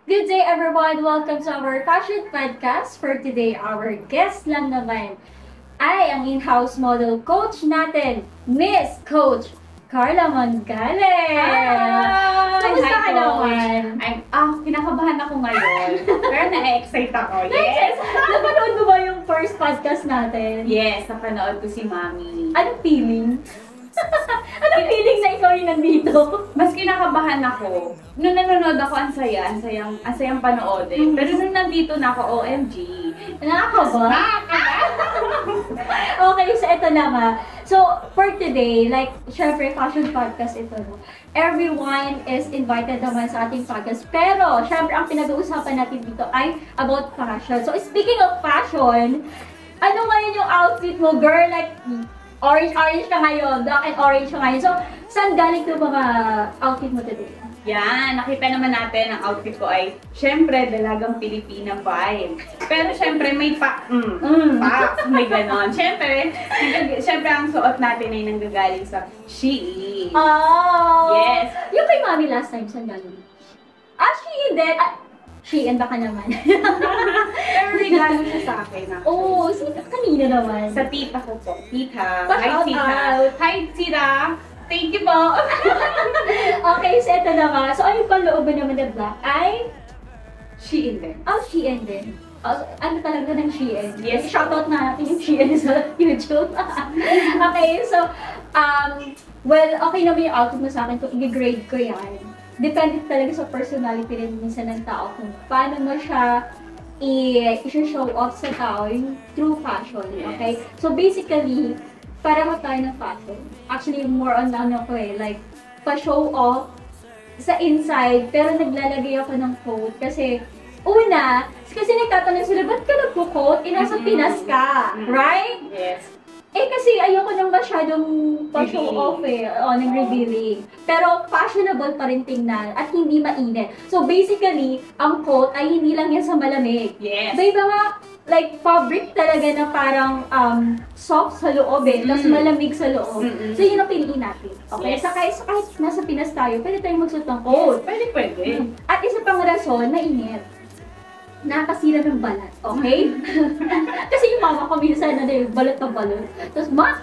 Good day everyone! Welcome to our fashion podcast. For today, our guest lang naman ay ang in-house model coach natin, Miss Coach Carla Mangales! Kamusta ka naman? Kinakabahan ako ngayon. Pero na-excite ako. Yes! Napanood mo ba yung first podcast natin? Yes, napanood ko si Mami. Anong feeling? Anong feeling na ikaw yung nandito? Mas kinakabahan ako. Nung nanonood ako, ang sayang panoodin. Pero nung nandito na ako, OMG. Nakakaba? Okay, so ito na nga. So, for today, like, syempre, fashion podcast ito, no? Everyone is invited naman sa ating podcast. Pero, syempre, ang pinag-uusapan natin dito ay about fashion. So, speaking of fashion, ano ngayon yung outfit mo, girl? Like, orange ka ngayon, black and orange ka ngayon. So, saan galing yung mga outfit mo today? Yan, nakita naman natin ang outfit ko ay, syempre, dalagang Pilipina vibe. Pero syempre, may may ganon. Syempre, ang suot natin ay nanggagaling sa Shein. Oh! Yes. Yung kay Mami last time, saan galing? Shein din. Shein baka naman. Pero regalo siya sa akin. Oo, kanina naman. Sa tita ko po. Tita. Pa-shout Hi, tita. out. Hi, tita. Thank you po. Okay, so ito na nga. So, ano pang looban naman na black ay? Shein din. Shein din. Ano talaga ng Shein? Yes. Shoutout na natin yung Shein sa YouTube. Okay, so, well, okay naman yung outfit mo sa akin kung i-grade ko yan. Depende talaga sa personality rin minsan ng tao kung paano mo siya i-show off sa tao yung true fashion, okay? Yes. So basically, pareho tayo ng fashion. Actually, more on like, pa-show off sa inside, pero naglalagay ako ng coat kasi, una, kasi nagtatanong sila, ba't ka nagpo-coat? Nasa Pinas ka, right? Yes. Kasi ayoko nang masyadong pa-show off nag-revealing. Pero fashionable pa rin tingnan at hindi mainit. So basically, ang coat ay hindi lang yan sa malamig. Yes. May mga like fabric talaga na parang soft sa loob tapos malamig sa loob. So yun ang piliin natin. Okay? Yes. So kahit nasa Pinas tayo, pwede tayong magsuot ng coat. Yes, pwede. At isa pang rason, mainit. Nakakasira ng balat, okay? Kasi yung mama ko minsan balot na balot. Tapos, ba't?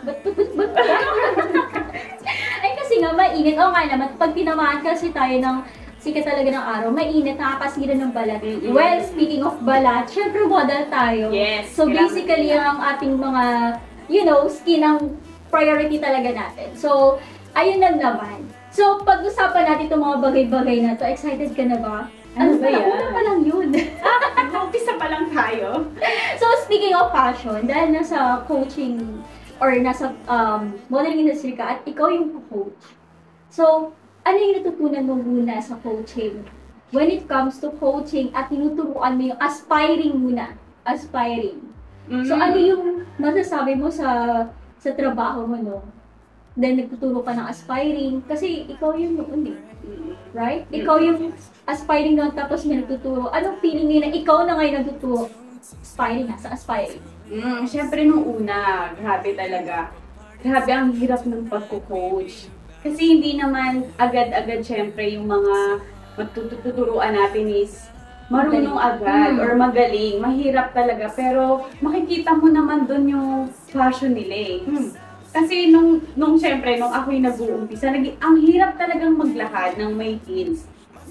Ay kasi nga, mainit. O nga naman, pag tinamaan kasi tayo ng sikat talaga ng araw, mainit, nakakasira ng balat. Well, speaking of balat, syempre model tayo. Yes. So basically, ang ating mga, skin ang priority talaga natin. So, ayun lang naman. So, pag-usapan natin itong mga bagay-bagay na to, excited ka na ba? Ano ba yan? Una pa lang yun. Umpisa pa lang tayo. So, speaking of fashion, dahil nasa coaching or nasa modeling industry ka at ikaw yung coach. So, ano yung natutunan mo muna sa coaching? When it comes to coaching at tinuturuan mo yung aspiring muna. Aspiring. So, ano yung masasabi mo sa trabaho mo, no? Then, nagtuturo ka ng aspiring. Kasi ikaw yung noon right? Ikaw yung aspiring noon tapos may nagtuturo. Anong feeling nila? Ikaw na ngayon nagtuturo. Aspiring sa aspiring. Siyempre nung una, grabe talaga. Grabe ang hirap ng pagko-coach. Kasi hindi naman agad-agad siyempre yung mga matututuruan natin is marunong agad or magaling. Mahirap talaga. Pero makikita mo naman doon yung passion nila Kasi nung siyempre, nung ako'y nag-uumpisa, ang hirap talagang maglakad ng may heels.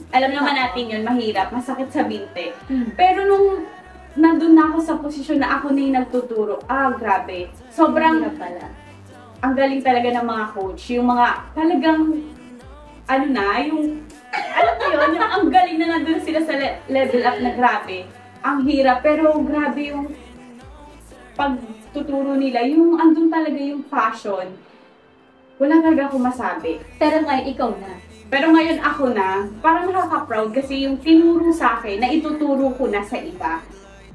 Alam naman natin yun, mahirap, masakit sa binte. Pero nung nandun na ako sa posisyon na ako na yung nagtuturo, grabe. Sobrang, ang galing talaga ng mga coach. Yung mga talagang, alam mo yun, yung ang galing na nandun sila sa level up na grabe. Ang hirap, pero grabe yung pagtuturo nila, yung andun talaga yung passion. Wala talaga ako masabi. Pero ngayon, ikaw na. Pero ngayon ako na, parang nakaka-proud kasi yung tinuro sa akin, na ituturo ko na sa iba.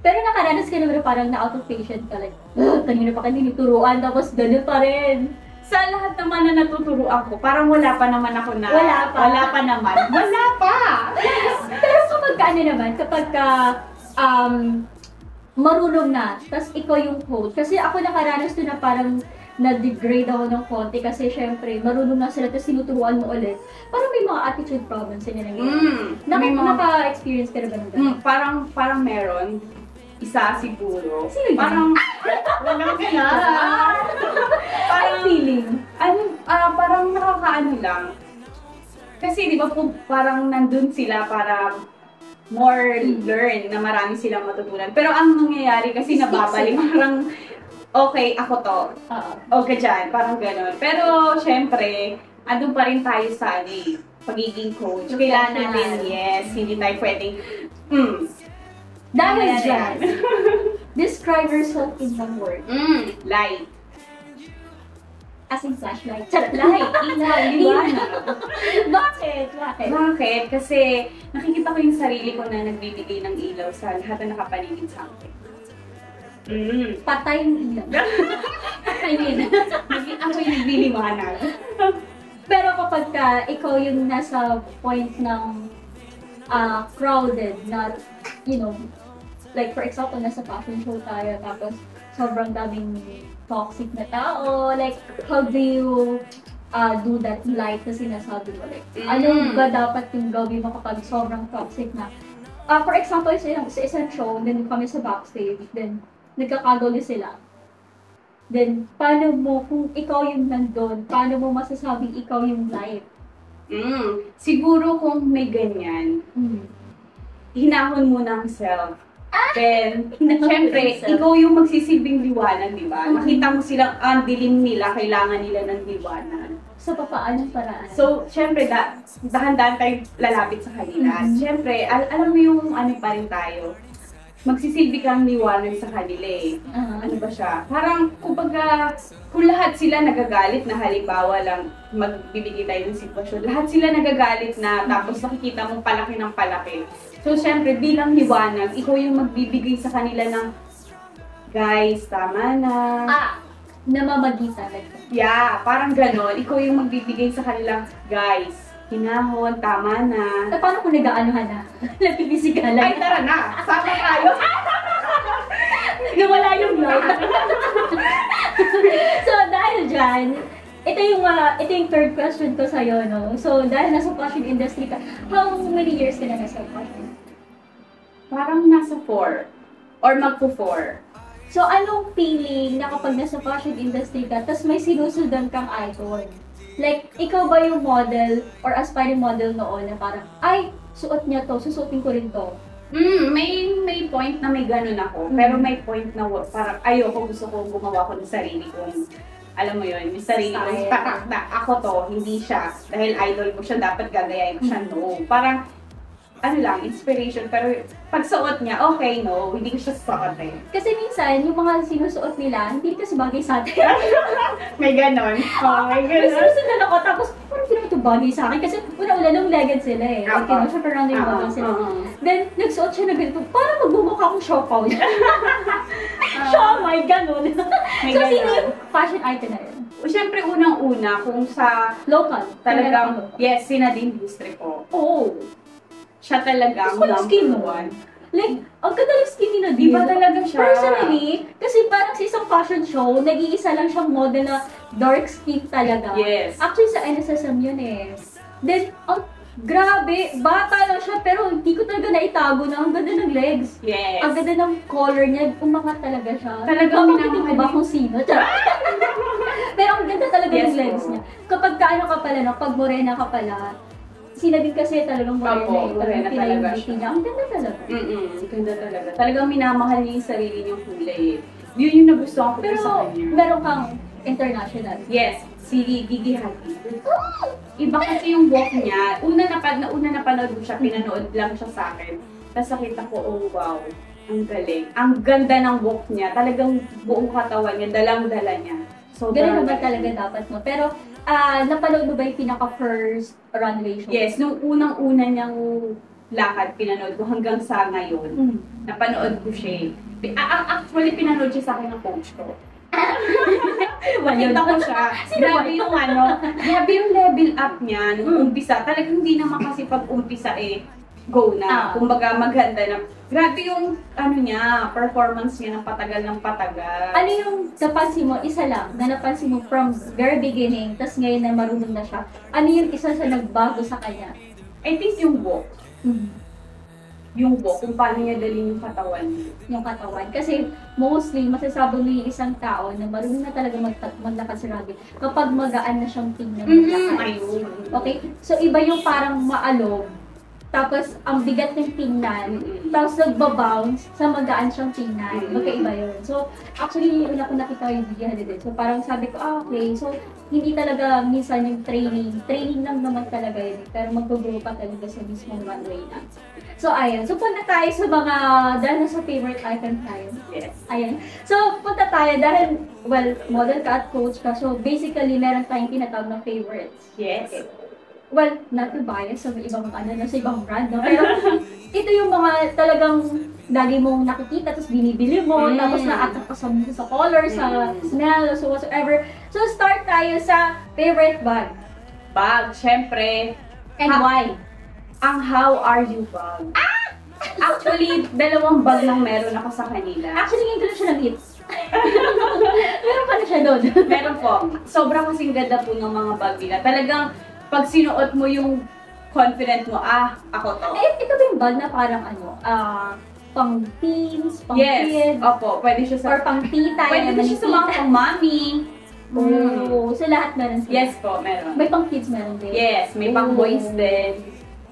Pero nakaranas ka naman parang na-out of patient ka, like, kanina pa kanina turuan, tapos gano'n pa rin. Sa lahat naman na natuturuan ko, parang wala pa naman ako na... Wala pa. Wala pa naman. Wala pa! Pero kapag ka naman, kapag ka, marunong na, tapos ikaw yung coach. Kasi ako nakaranas doon na parang na-degrade ako ng konti kasi syempre, marunong na sila tapos tinuturuan mo ulit. Parang may mga attitude problems sila nangyayari. Naka-experience ka na ba ng parang meron. Isa siguro. Sino yun? Parang, walang gana. Parang feeling. Parang nakakaano lang. Kasi di ba po, parang nandun sila para more learn na marami silang matutunan. Pero ang nangyayari kasi nababalik, parang okay, ako to. Okay dyan, parang gano'n. Pero syempre, andun pa rin tayo sa pagiging coach. Kailangan natin, yes, hindi tayo pwedeng, Dahil dyan, describe yourself in one word. Light. As in flashlight. Light, ilaw, liwanag. Bakit? Bakit? Kasi nakikita ko yung sarili ko na nagbibigay ng ilaw sa lahat na nakapaligid sa akin. Patay yung ilaw. I mean, ako yung nagliliwanag. Pero kapag ikaw yung nasa point ng crowded, not, like for example, nasa fashion show tayo, tapos sobrang daming toxic na tao, like, how do you do that light na sinasabi mo? Like, ano ba dapat yung gawin mo kapag sobrang toxic na? For example, sa isang show, then kami sa backstage, then nagkakagulo sila. Then, paano mo, kung ikaw yung nandun, paano mo masasabing ikaw yung light? Siguro kung may ganyan, hinahon mo ng self. Then, syempre, ikaw yung magsisilbing liwanag, di ba? Nakita mo silang ang dilim nila, kailangan nila ng liwanag. So, papaanong paraan? So, syempre, dahan-dahan tayo lalapit sa kanila. Syempre, alam mo yung ano pa rin tayo, magsisilbi kang liwanag sa kanila eh. Ano ba siya? Parang, kumbaga, kung lahat sila nagagalit na halimbawa lang magbibigay tayo ng sitwasyon, lahat sila nagagalit na tapos nakikita mong palaki ng palaki. So, syempre, bilang liwanag, ikaw yung magbibigay sa kanila ng, guys, tama na. Namamagitan. Yeah, parang ganon. Ikaw yung magbibigay sa kanila, guys, hinahon, tama na. Paano kung nag-aanuhan na? Nagpipisigalan? Ay, tara na! Sama tayo! Nawala yung light. So, dahil dyan, ito yung third question ko sa'yo, no? So, dahil nasa fashion industry ka, how many years ka na nasa fashion? Parang nasa 4. Or magpo-4. So, anong feeling na kapag nasa fashion industry ka, tas may sinusundan kang idol? Like, ikaw ba yung model or aspiring model noon na parang, ay, suot niya to, susuotin ko rin to? May point na may ganun ako. Pero may point na parang ayoko, gusto ko gumawa ko ng sarili kong, alam mo yun, yung sarili kong tatak na ako to, hindi siya. Dahil idol ko siya, dapat gagayain ko siya. No. Parang, ano lang, inspiration. Pero pag suot niya, okay, no, hindi ko siya suot eh. Kasi minsan, yung mga sinusuot nila, hindi kasi bagay sa atin. May ganon. May sinusundan ako, tapos parang hindi naman ito bagay sa akin. Kasi una-una nung legged sila eh. Okay, no, syempre round yung bagay sila. Then, nagsuot siya na ganito, parang magbumukha akong siopaw. Siomay, ganon. So, sino yung fashion item na yun? Siyempre, unang-una, kung sa local, talagang, yes, Nadine Bustrepo. Oo. Siya talaga ang number one. Like, ang ganda ng skin ni Nadine. Diba talaga siya? Personally, kasi parang sa isang fashion show, nag-iisa lang siyang model na dark skin talaga. Yes. Actually, sa NSSM yun eh. Then, grabe, bata lang siya, pero hindi ko talaga naitago na ang ganda ng legs. Yes. Ang ganda ng color niya, umangat talaga siya. Talagang minamahal ko ba kung sino? Pero ang ganda talaga ng legs niya. Kapag kaano ka pala, no? Pag morena ka pala, Nadine kasi talagang morena talaga niya. Ang ganda talaga. Ganda talaga. Talagang minamahal niya yung sarili niyang kulay eh. Yun yung nagustuhan ko sa kanya. Pero meron kang international. Yes, si Gigi Hadid. Iba kasi yung walk niya. Una napanood ko siya, pinanood lang siya sa akin. Tapos nakita ko, oh wow, ang galing. Ang ganda ng walk niya. Talagang buong katawan niya, dalang-dala niya. So, ganun ba talaga dapat mo? Pero, napanood mo ba yung pinaka-first runway show? Yes, nung unang-una niyang lakad, pinanood ko hanggang sa ngayon. Napanood ko siya. Actually, pinanood siya sa akin ng coach ko. Nakita ko siya. Grabe yung grabe yung level up niya nung umpisa. Talagang hindi naman kasi pag umpisa eh, go na. Ah. Kumbaga maganda na. Grabe yung performance niya ng patagal. Ano yung napansin mo, isa lang, na napansin mo from very beginning, tas ngayon na marunong na siya, ano yung isa sa nagbago sa kanya? I think yung walk. Yung walk, kung paano niya dalhin yung katawan niya. Yung katawan. Kasi mostly, masasabi mo yung isang tao na marunong na talaga maglakad sa rugby kapag magaan na siyang tingnan maglakad. Ayun. Okay? So, iba yung parang maalog, tapos ang bigat ng tingnan, tapos nagbabounce sa magaan siyang tingnan. Magkaiba yun. So, actually, yung una ko nakita yung video din. So, parang sabi ko, okay. So, hindi talaga minsan yung training lang naman talaga yun. Pero mag-grow pa talaga sa mismong runway na. So, ayan. So, punta tayo sa mga, dahil nasa favorite icon tayo. Yes. Ayan. So, punta tayo dahil, well, model ka at coach ka. So, basically, meron tayong tinatawag na favorites. Yes. Okay. Well, not to bias sa ibang sa ibang brand, no? Pero ito yung mga talagang lagi mong nakikita, tapos binibili mo, tapos na-attract ka sa color, sa smell, so whatsoever. So, start tayo sa favorite bag. Bag, syempre. And why? Ang How Are You bag. Actually, dalawang bag lang meron ako sa kanila. Actually, ngayon ko lang siya na-hit. Meron pa na siya doon. Meron po. Sobrang kasing ganda po ng mga bag nila. Talagang, pag sinuot mo yung confident mo, ako to. Ito ba yung bag na parang pang teens, pang kids? Opo. Pwede siya sa... Or pang tita. Pwede siya sa mga pang mommy. Oo. So, lahat meron sila? Yes po, meron. May pang kids meron din? Yes, may pang boys din.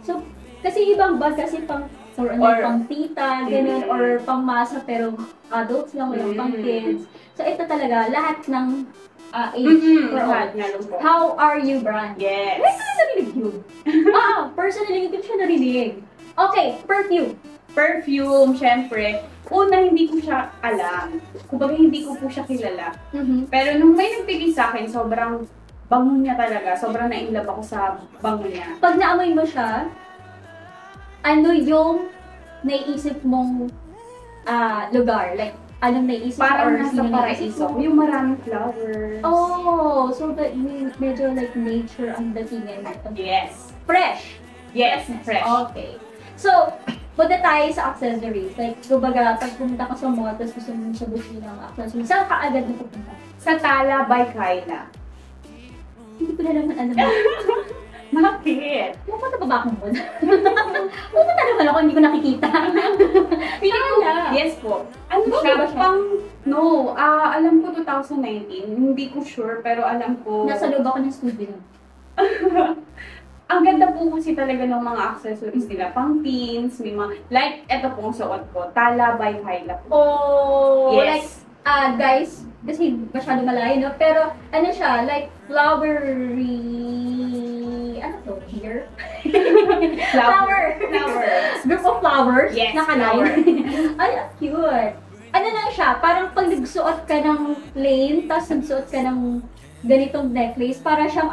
So, kasi ibang bag kasi pang or pang tita, ganun, or pang masa pero adults lang, walang pang kids. So, ito talaga, lahat ng age for all. How Are You brand? Yes. Wait, ko narinig yun? Personally, hindi ko siya narinig. Okay, perfume. Perfume, syempre. Una, hindi ko siya alam. Kumbaga, hindi ko po siya kilala. Pero nung may nagbigay sa akin, sobrang bango niya talaga. Sobrang na-inlove ako sa bango niya. Pag naamoy mo siya, ano yung naiisip mong lugar? Like, anong naiisip Parang or nasa sino paraiso. Yung maraming flowers. Oh, so that medyo like nature ang datingan nito. Yes. Fresh. Yes, fresh. Okay. So, punta tayo sa accessories. Like, kumbaga, pag pumunta ka sa mall, tapos gusto mo siya bumili ng accessories, saan ka agad na pupunta? Sa Tala by Kyla. Hindi ko na naman alam. Bakit? Pupunta pa ba akong mall? Pupunta naman ako, hindi ko nakikita. Yes po. Ano siya? Alam ko 2019. Hindi ko sure, pero alam ko... Nasa loob ako ng studio. Ang ganda po kasi talaga ng mga accessories nila. Pang teens, may mga... Like, eto pong suot ko. Tala by Kyla po. Oh! Yes. Like, guys, kasi masyado malayo, no? Pero, ano siya, like, flowery... Ano to? Here? Flower! Group of flowers? Yes, flower. Ay, cute! Ano lang siya, parang pag nagsuot ka ng plain, tapos nagsuot ka ng ganitong necklace, para siyang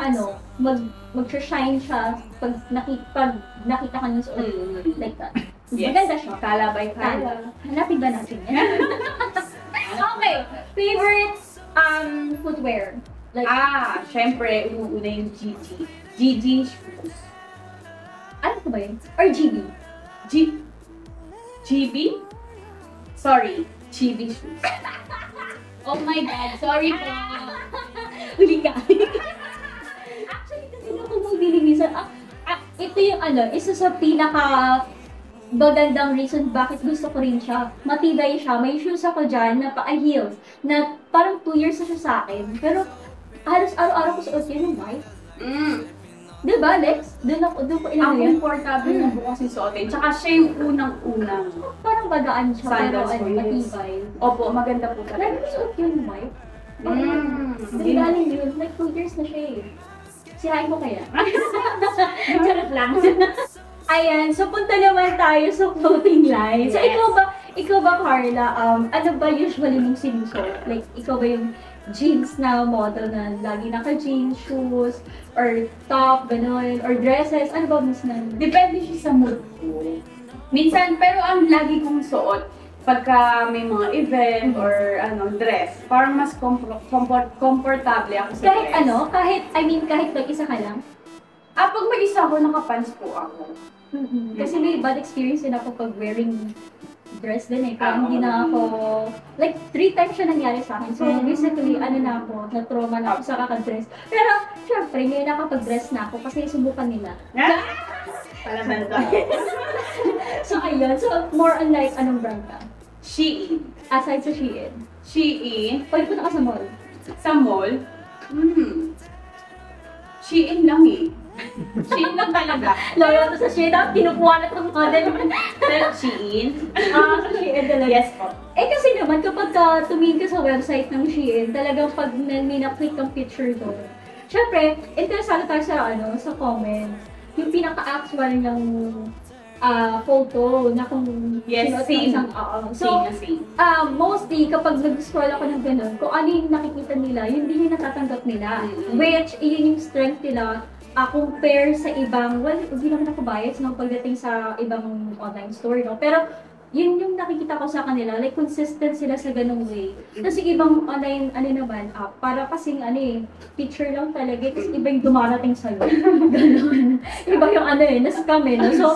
mag-shine siya pag nakita ka ng suot. Like that. Yes. Maganda siya. Tala by Kyla. Hanapin ba natin yan? Okay. Favorite footwear? Like, syempre, una yung Gigi. Gigi shoes. ano ko ba yun? Or GB? GB? Sorry, GB shoes. Oh my God, sorry po. Huli ka. Actually, kasi na ako bumili minsan. Ito yung isa sa pinaka magandang reason bakit gusto ko rin siya. Matibay siya. May shoes ako dyan na heels na parang 2 years na siya sa akin. Pero halos araw-araw ko suot yan yung white. Diba, Lex? Doon ko Ang yan. comfortable na po kasi suotin. Tsaka siya yung unang-unang. Parang bagaan siya, Sandals pero ko, yes. matibay. Opo, maganda po Like, talaga. suot yun white. Hindi galing yun. Like, 2 years na siya eh. Sirain ko kaya? Charot lang. Ayan, so punta naman tayo sa clothing line. So, Yes. ikaw ba, Carla, ano ba usually mong sinusuot? Like, ikaw ba yung jeans na model na lagi naka-jeans, shoes, or top, gano'n, or dresses? Ano ba mas na? Depende siya sa mood ko. Minsan, pero ang lagi kong suot, pagka may mga event or dress, parang mas komportable ako sa Kahit dress. kahit mag-isa ka lang? Pag mag-isa ako, nakapants po ako. Kasi may bad experience din ako pag wearing dress din eh. Kaya hindi na ako, like 3 times siya nangyari sa akin. So basically, ano na ako, na-trauma na ako sa kakadress. Pero syempre, ngayon nakapag-dress na ako kasi subukan nila. Palaman ka. So ayun, so more on like, anong brand ka? Shein. Aside sa Shein. Shein. Pwede punta ka sa mall. Sa mall? Shein lang eh. Shein lang talaga. Lalo to sa Shein, tapos kinukuha na itong model. Pero Shein? Sa Shein talaga. Yes po. Eh kasi naman, kapag tumingin ka sa website ng Shein, talagang pag may na-click ang picture doon, syempre, interesado tayo sa, sa comment. Yung pinaka-actual ng photo na kung yes, sinuot ng same. isang So, same. Mostly, kapag nag-scroll ako ng ganun, kung ano yung nakikita nila, yun din yung natatanggap nila. Which, yun yung strength nila compare sa ibang, well, hindi naman ako biased no, pagdating sa ibang online store, no? Pero, yun yung nakikita ko sa kanila, like consistent sila sa ganung way. Kasi ibang online, naman, para kasing picture lang talaga, kasi iba yung dumarating sa'yo. Ganun. Iba yung na-scam no? So,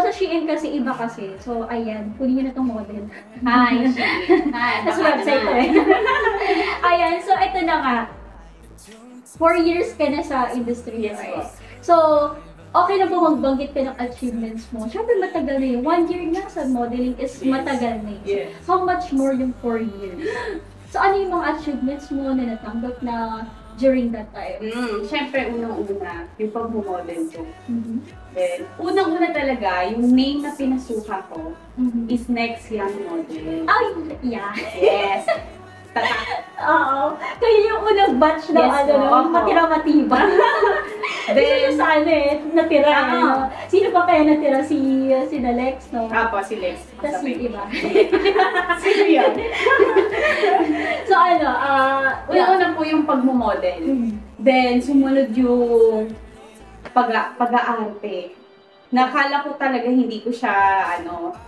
sa Shein kasi, iba kasi. So, ayan, kunin nyo na itong model. Hi, Shein. Hi, Sa website ko Ayan, so ito na nga. 4 years ka na sa industry, yes, right? So, okay na po magbanggit ka ng achievements mo. Siyempre matagal na yun. 1 year nga sa modeling is matagal na yun. Yes. How much more yung 4 years? So ano yung mga achievements mo na natanggap na during that time? Siyempre, unang-una, yung pag-model ko. Then, unang-una talaga, yung name na pinasuka ko is Next Young Model. Ay, yeah. Yes. Oo. Kayo yung unang batch na Yes, matira-matiba. Then, sa natira. Sino pa kaya natira? Si Lex, no? Apo, si Lex. Tapos yung iba. Sino yun? So Una-una po yung pag-model. Then, sumunod yung pag-aarte. Nakala ko talaga hindi ko siya,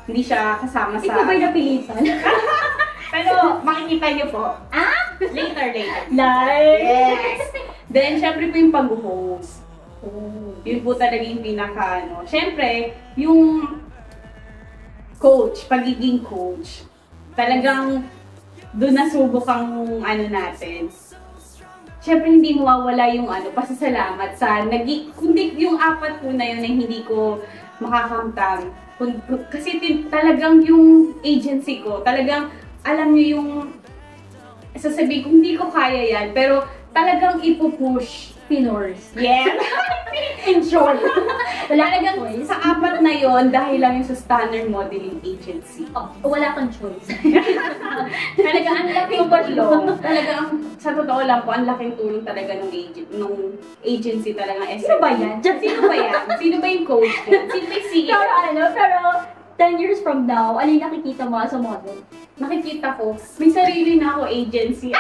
hindi siya kasama sa... Ikaw ba'y napilitan? Pero makikita niyo po. Later. Nice! Yes! Then, syempre po yung pag-host. Yun po talaga yung pinaka, Syempre, yung coach, pagiging coach, talagang doon nasubok ang natin. Syempre, hindi mawawala yung pasasalamat sa kundi yung 4 po na yun na hindi ko makakamtang. Kasi talagang yung agency ko, talagang alam niyo yung sasabihin ko, hindi ko kaya yan, pero talagang ipupush. Pinors. Yes! In short. Talagang sa 4 na yon dahil lang yung sa Standard Modeling Agency. Wala kang choice. Talagang ang laking tulong. Talagang, sa totoo lang po, ang laking tulong talaga nung agency talaga. Sino ba yan? Sino ba yan? Sino ba yung coach ko? Sino ba yung CEO? Pero 10 years from now, ano yung nakikita mo as a model? Nakikita ko, may sarili na ako agency.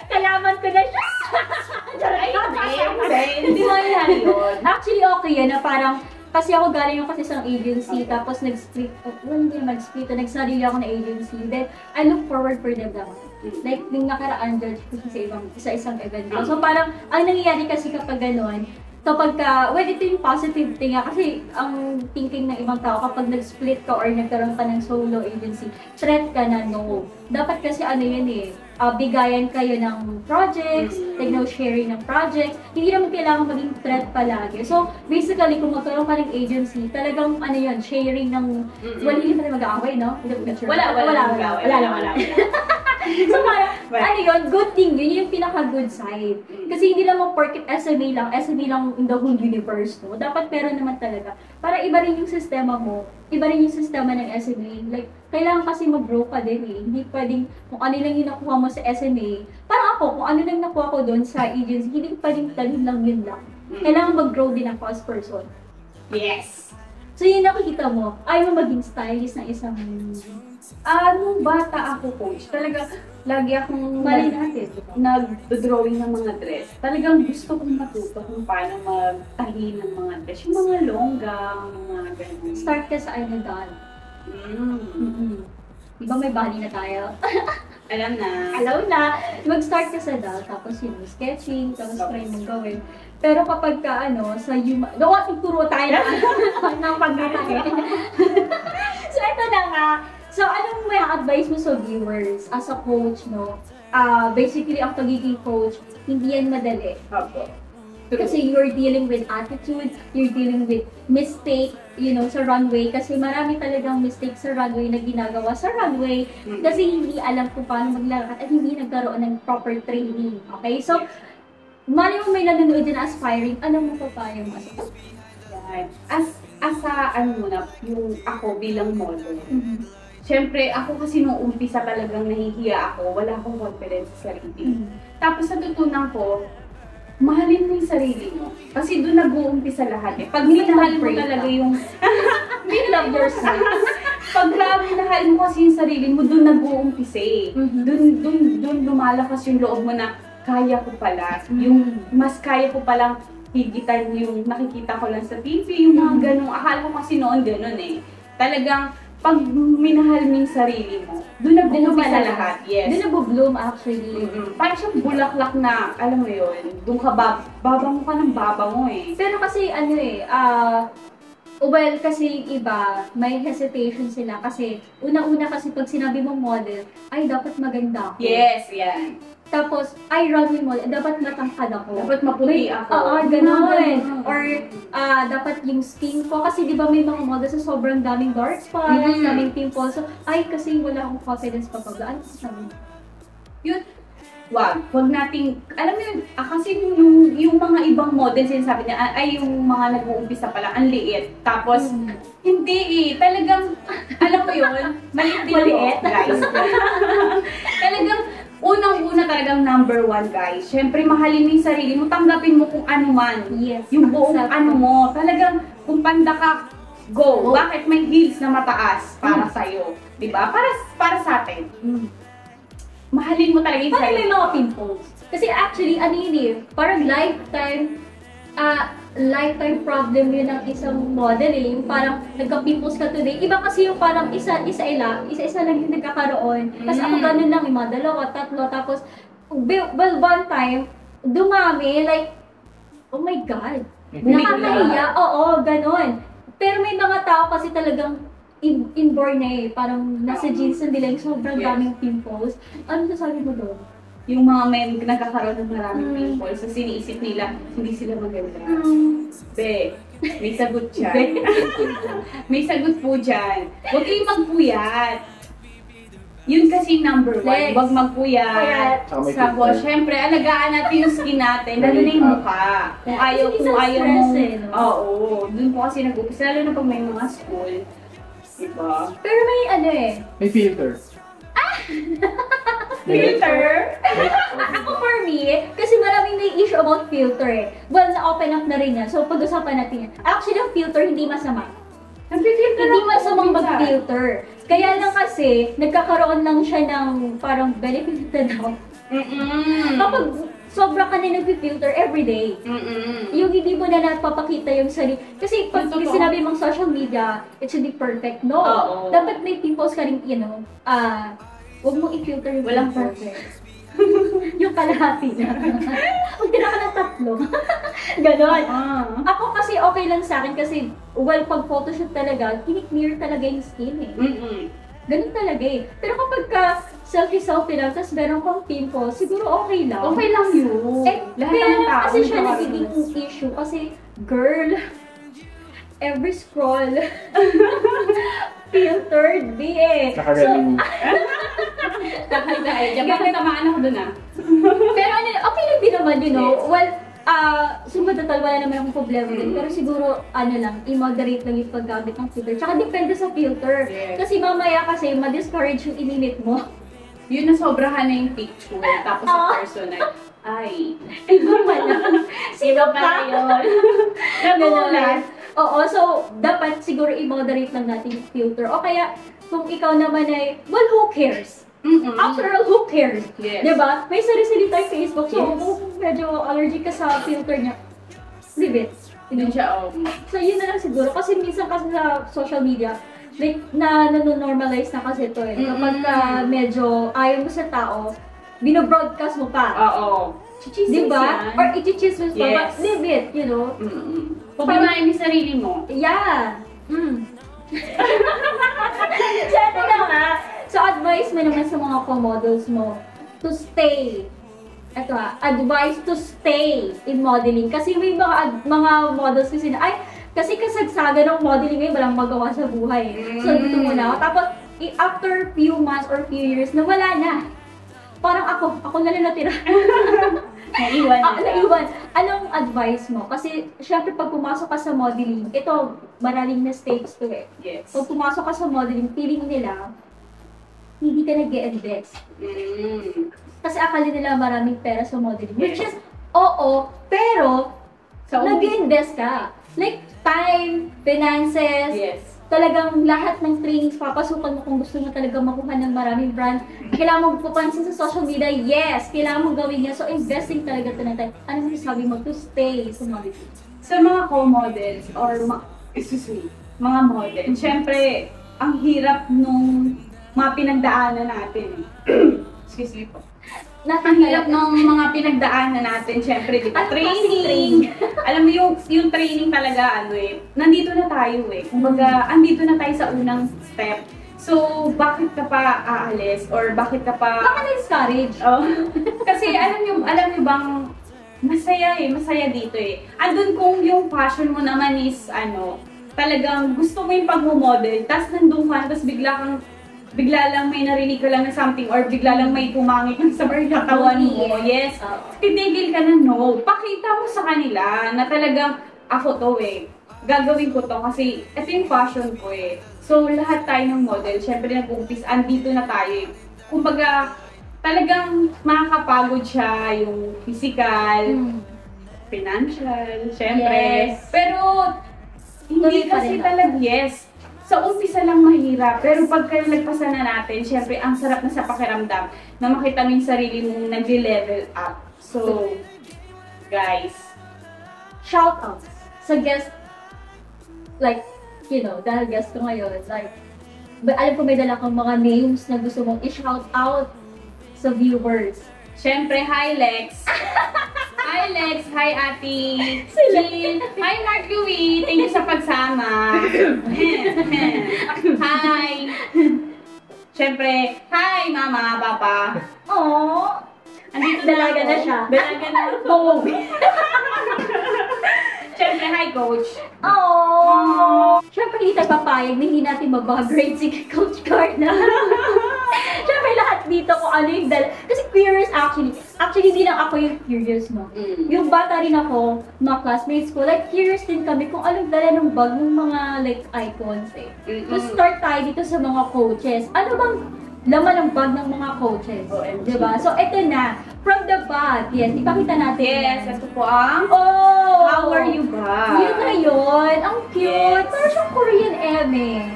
Kalaman ko na siya! Hindi mo yan yun. Actually, okay yan na parang, kasi ako galing ako kasi sa agency, tapos nag-split, hindi naman split, nagsarili ako na agency. Then, I look forward for them naman. Like, nung nakaraan judge ko sa isang event ko. So, parang, ang nangyayari kasi kapag gano'n, kapag ito yung positive thing kasi ang thinking ng ibang tao kapag nag-split ka or nagkaroon ka ng solo agency, threat ka na, no. Dapat kasi bigayan kayo ng projects, sharing ng projects, hindi naman kailangan maging threat palagi. So, basically, kung magkaroon ka ng agency, talagang sharing ng, hindi pa tayo mag-aaway, no? Wala. So parang, good thing yun yung pinaka-good side. Kasi hindi lang porket SMA lang in the whole universe, no? Dapat meron naman talaga. Para iba rin yung sistema mo, iba rin yung sistema ng SMA. Like, kailangan kasi mag-grow ka din eh. Hindi pwedeng, kung ano lang yung nakuha mo sa SMA, parang ako, kung ano lang nakuha ko doon sa agency, hindi pwedeng talin lang yun lang. Kailangan mag-grow din ako as person. Yes! So yun nakikita mo, ayaw mo maging stylist ng isang... Nung bata ako, coach, talaga lagi akong mali natin. Nag-drawing ng mga dress. Talagang gusto kong matuto kung paano magtahi ng mga dress. Yung mga longgang, mga ganun. Start ka sa Doll. Diba may bali na tayo? Alam na. Mag-start ka sa Doll, tapos sketching, tapos try mong gawin. Pero kapag ka, sa human, gawa, turo tayo ng pagkakaya. So, ito na nga. So, anong may advice mo sa viewers as a coach, no? Basically, ang pagiging coach, hindi yan madali. Opo. Kasi you're dealing with attitude, you're dealing with mistake, sa runway. Kasi marami talagang mistakes sa runway na ginagawa sa runway. Kasi hindi alam kung paano maglalakad at hindi nagkaroon ng proper training. Okay? So, mali mo may nanonood din na aspiring, anong mapapayo mo? Yan. Muna, yung ako bilang model. Siyempre, ako kasi nung umpisa talagang nahihiya ako, wala akong confidence sa sarili. Tapos natutunan ko, mahalin mo yung sarili mo. Kasi doon nag-uumpisa lahat eh. Pag minahal mo talaga yung... Love yourself. Pag minahal mo kasi yung sarili mo, doon nag-uumpisa eh. Doon lumalakas yung loob mo na kaya ko pala. Yung mas kaya ko palang higitan yung nakikita ko lang sa TV, yung mga ganun. Akala ko kasi noon ganun eh. Talagang pag minahal mo yung sarili mo, doon nag-uumpisa lahat. Yes. Doon nag-bloom actually. Parang siyang bulaklak na, alam mo yun, doon ka babango ka ng babango eh. Pero kasi well, kasi iba, may hesitation sila kasi una-una kasi pag sinabi mong model, ay dapat maganda ako. Yes, yan. Tapos, ay runway model, dapat matangkad ako. Dapat maputi ako. Oo, gano'n. Or dapat yung skin ko, kasi di ba may mga model sa sobrang daming dark spots, daming pimples. So, ay kasi wala akong confidence pa pag ano sabi? Yun, wag nating, alam mo yun, kasi yung mga ibang models, sinasabi niya, ay yung mga nag-uumpisa pala, ang liit. Tapos, hindi eh, talagang, alam mo yun, maliit din Maliit. guys. Talagang, unang-una talagang number 1 guys. Siyempre, mahalin mo yung sarili mo, tanggapin mo kung ano man. Yes. Yung buong ano mo, talagang, kung panda ka, go. Bakit may heels na mataas para sa'yo? Diba? Para sa atin. Mahalin mo talaga yung Parang sarili may mga pimples. Kasi actually, ano yun eh, parang lifetime problem yun ng isang model eh. Yung parang nagka-pimples ka today. Iba kasi yung parang isa-isa lang yung nagkakaroon. Kasi ako ganun lang, yung mga 2, 3, tapos, well, one time, dumami, like, oh my God. Nakakahiya, oo, ganun. Pero may mga tao kasi talagang inborn na eh. Parang nasa genes na nila yung sobrang daming pimples. Ano sasabi mo doon? Yung mga men nagkakaroon ng maraming pimples, so siniisip nila, hindi sila maganda. Be, may sagot dyan. May sagot po dyan. Huwag kayong magpuyat. Yun kasi number 1, huwag magpuyat. Tapos, syempre, alagaan natin yung skin natin, lalo na yung mukha. Kung ayaw mo, oo, dun po kasi nag-upisa, lalo na pag may mga school. Diba? Pero may May filter. Filter? Ako for me, kasi maraming may issue about filter eh. Well, na-open up na rin yan. So, pag-usapan natin yan. Actually, ang filter hindi masama. Hindi masamang mag-filter. Kaya lang kasi, nagkakaroon lang siya ng parang benefit na daw. Kapag sobra ka na nag-filter everyday, yung hindi mo na napapakita yung sarili. Kasi pag sinabi mong social media, it should be perfect. No. Dapat may pimples ka rin, huwag mong i-filter yung walang pimples. perfect. Yung kalahati na. Huwag tira ka ng 3. Ganon. Ako kasi okay lang sa akin kasi, well, pag photoshoot talaga, kiniklear talaga yung skin eh. Ganun talaga eh. Pero kapag ka selfie lang, tapos meron kang pimple, siguro okay lang. Okay lang yun. Kaya lang kasi siya nagiging issue kasi, girl, every scroll, filtered be eh. Naka-remove. Bakit tamaan ako dun Pero okay lang din naman, well, sumadatal, wala naman akong problema din. Pero siguro, i-moderate lang yung paggamit ng filter. Tsaka depende sa filter. Kasi mamaya kasi, ma-discourage yung ininit mo. Yun na sobrahan na yung picture, tapos sa personal. Ay, iba pala. Sino pa yun? Nagulat. Oo, so, dapat siguro i-moderate lang natin yung filter. O kaya, kung ikaw naman ay, well, who cares? After all, who cares? Yes. Diba? May sarili tayo Facebook, so kung medyo allergic ka sa filter niya, leave it. Hindi siya, So, yun na lang siguro. Kasi minsan kasi sa social media, like, nanonormalize na kasi ito eh. Kapag medyo ayaw mo sa tao, binobroadcast mo pa. Oo. Chichismis Diba? yan. Or i-chismis pa, Yes. but live it, you know? Pabimayin mo yung sarili mo. Yeah. So, ito na nga. So, advice mo naman sa mga co-models mo to stay. Ito advice to stay in modeling. Kasi may mga models kasi na, kasi kasagsagan ng modeling ngayon, walang magawa sa buhay. So, dito muna ako. Tapos, after few months or few years, nawala na. Parang ako na lang natira. Naiwan na. Naiwan. Anong advice mo? Kasi, syempre, pag pumasok ka sa modeling, ito, maraming na stakes to eh. Yes. Pag pumasok ka sa modeling, feeling nila, hindi ka nag-invest. Kasi akala nila maraming pera sa modeling. Which is, oo, pero, nag-invest ka. Like, time, finances, Yes. talagang lahat ng trainings papasukan mo kung gusto mo talaga makuha ng maraming brand. Kailangan mo pupansin sa social media, yes, kailangan mo gawin yan. So, investing talaga ito na tayo. Ano yung sabi mo to stay sa modeling? Sa mga co-models or mga model, syempre, ang hirap nung mga pinagdaanan natin. Excuse me po. Ang hirap ng mga pinagdaanan natin, syempre, di ba? Anong klaseng Training. Alam mo, yung training talaga, nandito na tayo eh. Kumbaga, andito na tayo sa unang step. So, bakit ka pa aalis? Or bakit ka pa... Baka na-discourage. Oh. Kasi alam niyo bang, masaya dito eh. Andun kung yung passion mo naman is, talagang gusto mo yung pag-model, tas nandun ka, tas bigla lang may narinig ka lang na something or bigla lang may tumangit ng sa katawan mo. Yes. Titigil ka na, no. Pakita mo sa kanila na talagang ako to eh. Gagawin ko to kasi ito yung passion ko eh. So, lahat tayo ng model, syempre nag-umpis, andito na tayo eh. Kumbaga, talagang makakapagod siya, yung physical, financial, syempre. Yes. Pero, hindi kasi talaga, yes. Sa umpisa lang mahirap, pero pagka nagpasa na natin, syempre, ang sarap na sa pakiramdam na makita mo yung sarili mong nag-level up. So, guys, Shout out sa guest, like, dahil guest ko ngayon, like, alam ko may dala kang mga names na gusto mong i-shout out sa viewers. syempre, hi Lex! Hi Lex! Hi Ate! Jean! Hi Mark Louie! Thank you sa pagsama! Hi! Syempre, hi Mama, Papa! Aww! Andito Dalaga na siya. Dalaga na ako. Syempre, hi Coach! Aww! Siyempre, hindi tayo papayag na hindi natin mag-grade si Coach Carna. Siyempre, lahat dito kung ano yung dala. Kasi curious actually. Actually, hindi lang ako yung curious, no? Yung bata rin ako, mga classmates ko, like, curious din kami kung anong dala ng bag ng mga, like, icons, eh. So, start tayo dito sa mga coaches. Ano bang laman ng bag ng mga coaches? OMG. Diba? So, eto na. From the bag, yes, ipakita natin. Yes, ito po ang Oh! How Are You Ba? Yun na yun. Ang cute. Yes. Parang siyang Korean eme.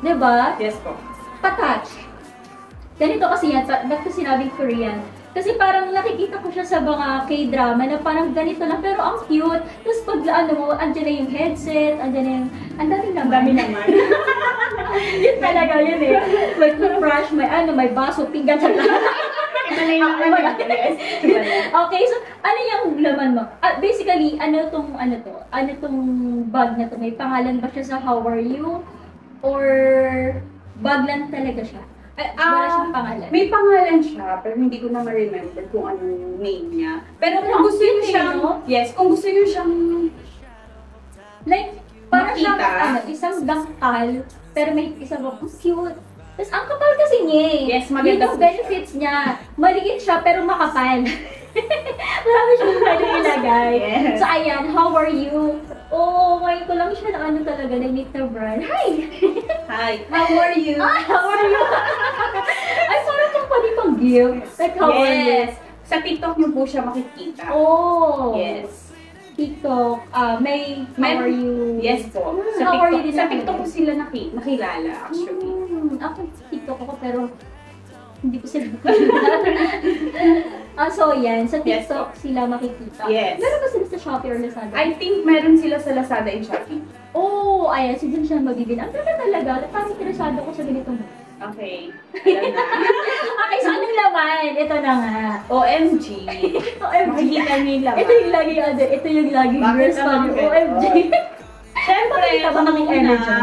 Diba? Yes po. Patouch. Ganito kasi yan. Ba't ko sinabing Korean? Kasi parang nakikita ko siya sa mga K-drama na parang ganito lang. Pero ang cute. Tapos pag andyan na yung headset, andyan na yung... Ang dami naman. Dami naman. Yun talaga yun eh. May toothbrush, may baso, pinggan sa lahat. Iba na yung naman. Yes. Iba na. Okay, so ano yung laman mo? Basically, ano tong bag na to? May pangalan ba siya sa How Are You? Or bag lang talaga siya? Wala siyang pangalan. May pangalan siya, pero hindi ko na ma-remember kung anong name niya. Pero kung gusto niyo siyang, yes, kung gusto niyo siyang, like, parang siyang, makita. isang dangkal, pero may isang cute. Tapos, ang kapal kasi niya eh. Yes, maganda Yun yung po benefits niya. Maliit siya, pero makapal. Marami siyang pwede ilagay. Yes. So, ayan, how are you? Oh, ngayon ko lang siya na talaga, nag-meet na brand. Hi! Hi, how are you? How are you? Ay, parang siyang pwede pang gift. Like, how are you? Yes. Sa TikTok niyo po siya makikita. Oh! Yes. TikTok, may how are you? Yes po. How are you din Sa naman? TikTok ko sila nakilala actually. Ako TikTok ako pero hindi ko sila so yan, sa Yes, TikTok sila makikita. Yes. Meron ba sila sa Shopee or Lazada? I think meron sila sa Lazada and Shopee. Oh, ayan, so dyan siya mabibili. Ang ganda talaga, parang interesado ko sa ganito mo. Okay. Alam na. Okay, so anong laman? Ito na nga. OMG. OMG. Makikita niyo yung laman. Ito yung lagi, ito yung lagi Bakit girls naman pag ganun? OMG. Siyempre, Pakita ba kaming energy?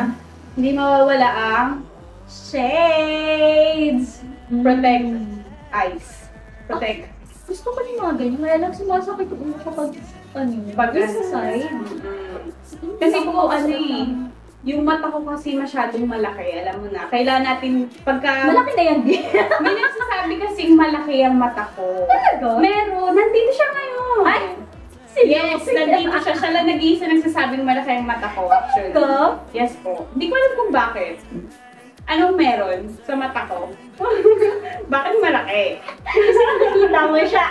hindi mawawala ang Shades! Protect eyes. Protect. Gusto ko yung mga ganyan. Kaya lang sumasakit yung ulo kapag Pag sa side. Kasi po yung mata ko kasi masyadong malaki, alam mo na. Kailangan natin pagka... Malaki na yan, din. May nagsasabi kasing malaki ang mata ko. Talaga? Meron. Nandito siya ngayon. Ay! Yes, nandito siya. Siya lang nag-iisa nagsasabing malaki ang mata ko, actually. Ko? Yes po. Hindi ko alam kung bakit. Anong meron sa mata ko? Bakit malaki? Kasi nakikita mo siya.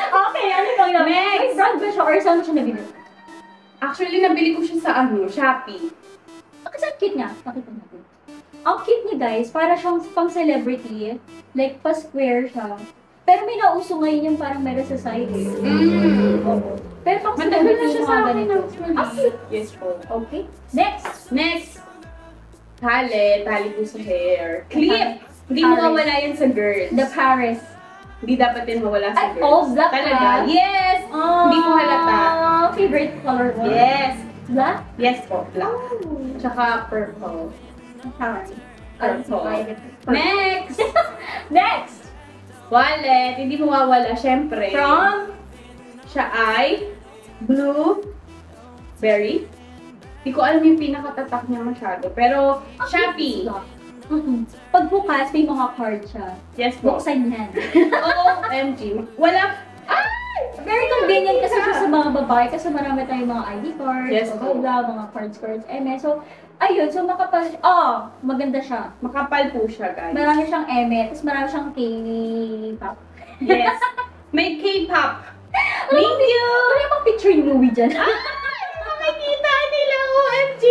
Okay, ano bang yun? Next! May brand ba siya or saan siya nabili? Actually, nabili ko siya sa Shopee. Kasi ang cute niya. Pakita natin. Ang cute niya guys, para siyang pang celebrity. Like, pa-square siya. Pero may nauso ngayon yung parang meron sa side. Oo. Pero pang Matagal na celebrity siya yung sa mga akin ganito. actually. Ah, cute. Yes po. Okay. Next! Next! Tali po sa hair. Clip! Hindi mo mawala yan sa girls. The Paris. Hindi dapat yan mawala sa Ay, girls. all black Talaga. ka? Yes! Hindi ko halata. Favorite color mo? Yes! Black? Yes po, black. Oh. Tsaka purple. Sorry. Purple. Next! Next! Wallet. Hindi mo mawala, syempre. From? Siya ay blue berry. Hindi ko alam yung pinakatatak niya masyado. Pero, Shopee. Pagbukas, may mga card siya. Yes po. Buksan yan. OMG. Wala. Ay! Very convenient kasi siya sa mga babae kasi marami tayong mga ID cards, Yes, mga cards, MS. So, ayun. So, maganda siya. Makapal po siya, guys. Marami siyang tapos marami siyang K-pop. Yes. May K-pop. Thank you! Wala yung picture ni Louie dyan. Makikita nila, OMG!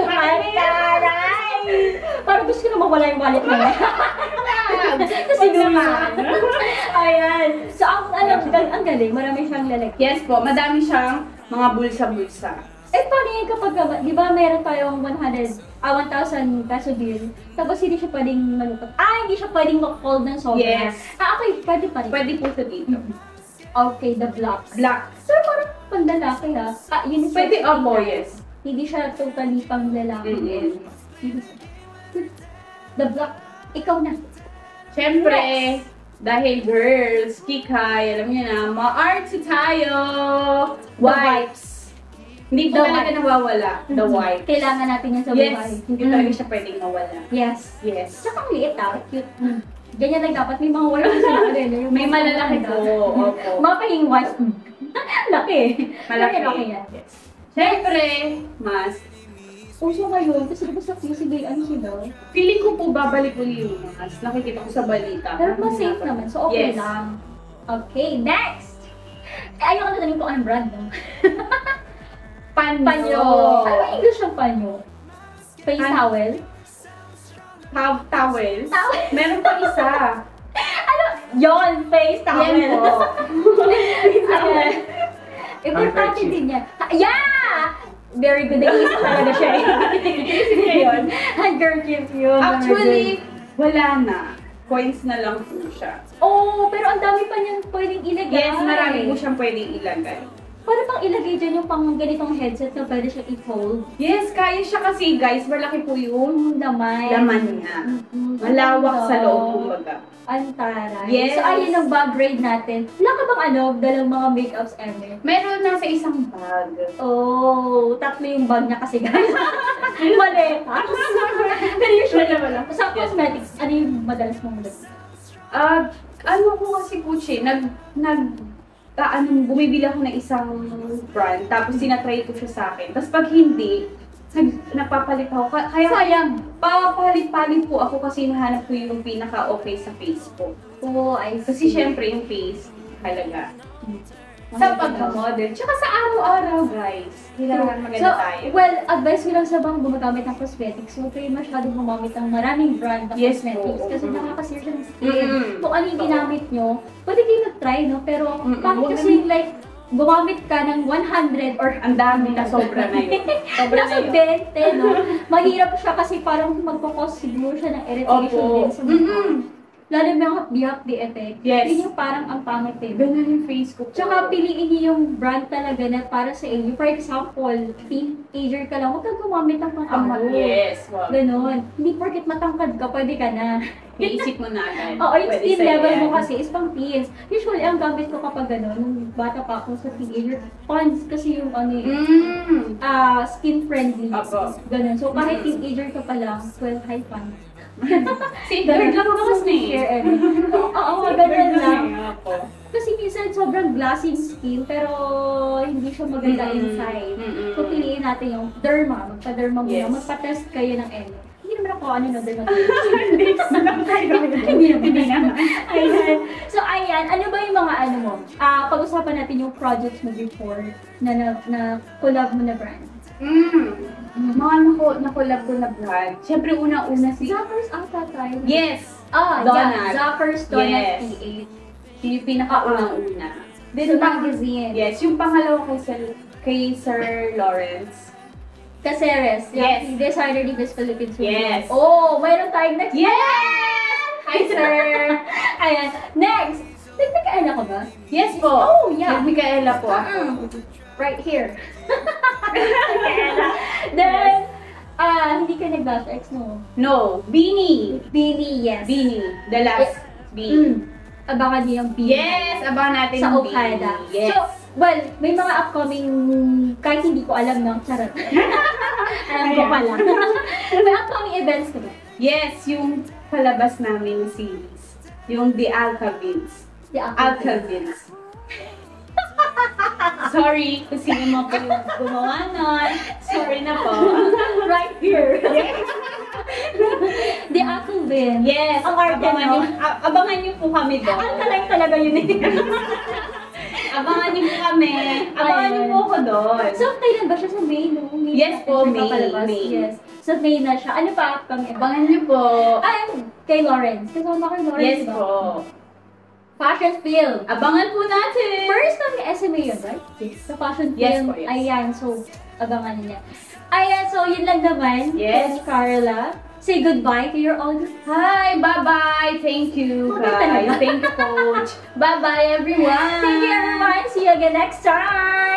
Ay, taray! Parang gusto ko na mawala yung wallet na yan. Kasi naman. Ayan. So, ang galing. Marami siyang lalagyan. Yes po, madami siyang mga bulsa-bulsa. Eh, paano yan kapag, di ba meron tayong 1,000 peso bill, tapos hindi siya pwedeng malupot. Hindi siya pwedeng mag-fold ng sobra. Yes. Okay, pwede pa rin. Pwede po sa dito. Okay, the black. Black. Pero parang pandalaki ha. Yun yung Pwede, sexy opo, niya. yes. Hindi siya totally pang lalaki. The black, ikaw na. Siyempre, Yes. dahil girls, kikay, alam niyo na, ma-artsy tayo! Wipes! Hindi po The talaga wipes. nawawala, the wipes. Kailangan natin yan sa Yes, buhay. hindi talaga siya pwedeng mawala. Yes. Yes. Tsaka ang liit cute. Ganyan lang dapat. May mga wala sila rin. May malalaki po, opo. Mga pahing white. Laki. Malaki. Laki yan. Yes. Siyempre, mask. Uso ngayon, kasi diba sa physical, ano sila? Feeling ko po babalik uli yung mask. Nakikita ko sa balita. Pero mas safe naman, so okay Yes. lang. Okay, next! Ayoko na tanong kung anong brand, no? Panyo. Ano yung English ng panyo? Face towel? Towel. Towel? Meron pa isa. Yon, face towel. Yan po. Ayan. Importante din yan. Yeah! Very good. Nag-iisip talaga siya eh. Nag-iisip niya yun. Handkerchief yun. Actually, wala na. Coins na lang po siya. Pero ang dami pa niyang pwedeng ilagay. Yes, marami po siyang pwedeng ilagay. Para pang ilagay dyan yung pang ganitong headset na pwede siya i-fold. Yes, kaya siya kasi guys, malaki po yung laman niya. Malawak sa loob, kumbaga. Antara. Yes. So, ayun ang bag grade natin. Wala ka bang dalang mga makeups ever? Meron na sa isang bag. Tatlo yung bag niya kasi guys. Maleta. Pero usually, sa cosmetics, ano yung madalas mong lagay? Ano ko kasi Gucci, bumibili ako ng isang brand, tapos sinatry ko siya sa akin. Tapos pag hindi, nagpapalit ako. Kaya Sayang. papalit-palit po ako kasi nahanap ko yung pinaka-okay sa face ko. I see. Kasi syempre yung face, halaga. Sa pagka-model, tsaka sa araw-araw guys. Kailangan maganda tayo. Well, advice ko lang sa mga gumagamit ng cosmetics, huwag kayo masyadong gumamit ng maraming brand ng Yes, cosmetics oo. kasi nakakasir siya ng skin. Mm. Kung ano yung ginamit nyo, pwede kayo mag-try, no? Pero, Mm-mm. bakit Huwag kasi like, gumamit ka ng 100 or Ang dami na, sobra na yun. Sobra na nasa yun. 20, no? Mahirap siya kasi parang magkakos siguro siya ng irritation Opo. din sa mukha. Lalo yung mga hapdi-hapdi effect. Yes. Yun yung parang ang pangit eh. Ganun yung face ko. Tsaka piliin niyo yung brand talaga na para sa inyo. For example, teenager ka lang, huwag kang gumamit ng pang-araw. Yes. Wow. Ganon. Hindi porket matangkad ka, pwede ka na. Iisip mo na agad. Oo, yung Pwede skin sa'yo level yan. mo kasi is pang teens. Usually, ang gamit ko kapag gano'n, nung bata pa ako sa teenager, pons kasi yung ano skin friendly. Apo. Ganun. So, kahit teenager ka pa lang, well, high pants. Safeguard lang ako Tapos kasi. share Oo, ganun lang. Ako. Kasi minsan sobrang glassy skin, pero hindi siya maganda inside. So, piliin natin yung derma. Magpa-derma muna. Yes. Magpa-test kayo ng Elo. Hindi naman ako ano no, derma. Hindi naman. Ayan. So, ayan. Ano ba yung mga ano mo? Pag-usapan natin yung projects mo before na collab mo na brand. Mga nakulab ko na brand. Siyempre, una-una si... Zappers ata tayo. Yes! Yeah. Donut. Zappers Donut Yes. PH. Yun yung pinaka-unang-una. Then, magazine. Yes, yung pangalawa kay Sir Lawrence. Caceres. Yes. Yung designer ni Miss Philippines. Yes. Oh, mayroon tayong next. Yes! Hi, sir! Ayan. Next. Nagpikaela ko ba? Yes po. Oh, yeah. Nag-Micaela po ako. Right here. Then, hindi ka nag-lash X, no? No, Beanie. Beanie, yes. Beanie. The last Beanie. Abangan niyo yung Beanie. Yes! Abangan natin Sa yung Okada. Beanie. Yes. So, well, may mga upcoming, kahit hindi ko alam ng charot. Alam ko pala. May upcoming events ka ba? Yes, yung palabas namin series. Yung The Alcavins. The Alcavins. Sorry kung sino mo po yung gumawa nun. Sorry na po. Right here. The Aquavin. Yes. Ang arte, no? Abangan niyo po kami doon. Ang talay talaga yun eh. Abangan niyo po kami. Abangan niyo po ako doon. So, kailan ba siya sa May, no? May Yes po, siya May. papalabas. May. Yes. So, May na siya. Ano pa upcoming? Abangan niyo po. Kay Lawrence. Kasama kay Lawrence Yes ba? po. Fashion Film. Abangan po natin. First time ni SMA yun, right? Yes. Sa Fashion Yes Film. po, yes. Ayan, so, abangan niya. Ayan, so, yun lang naman. Yes. Coach Carla. Say goodbye to your audience. Hi, bye-bye. Thank you, guys. Thank you, Coach. Bye-bye, everyone. Thank you, everyone. See you again next time.